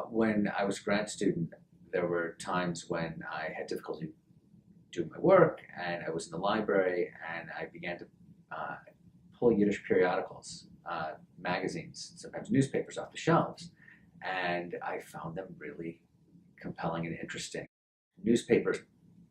When I was a grad student, there were times when I had difficulty doing my work, and I was in the library, and I began to uh, pull Yiddish periodicals, magazines, sometimes newspapers off the shelves, and I found them really compelling and interesting. Newspapers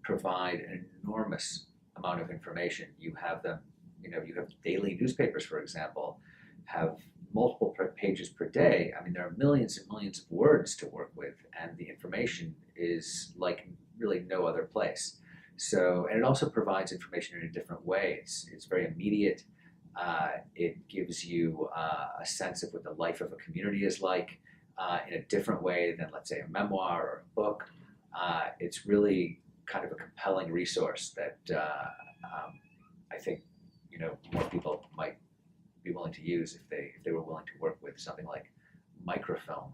provide an enormous amount of information. You have them, you have daily newspapers, for example, have multiple pages per day. I mean, there are millions and millions of words to work with, and the information is like really no other place. So, and it also provides information in a different way. It's very immediate. It gives you a sense of what the life of a community is like in a different way than, let's say, a memoir or a book. It's really kind of a compelling resource that I think more people might be willing to use if they were willing to work with something like microfilm,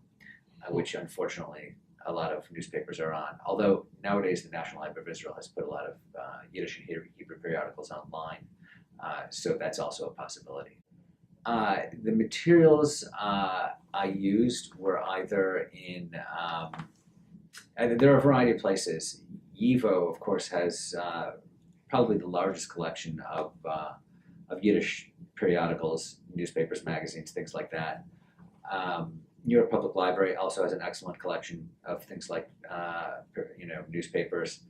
which unfortunately a lot of newspapers are on. Although nowadays the National Library of Israel has put a lot of Yiddish and Hebrew periodicals online, so that's also a possibility. The materials I used were either in, and there are a variety of places. YIVO, of course, has probably the largest collection of Yiddish periodicals, newspapers, magazines, things like that. New York Public Library also has an excellent collection of things like newspapers.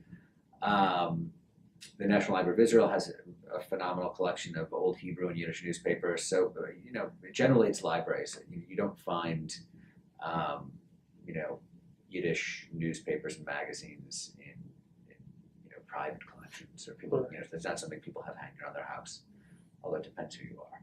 The National Library of Israel has a phenomenal collection of Old Hebrew and Yiddish newspapers. So generally it's libraries. You don't find Yiddish newspapers and magazines in private collections, or people. That's not something people have hanging around their house. Although it depends who you are.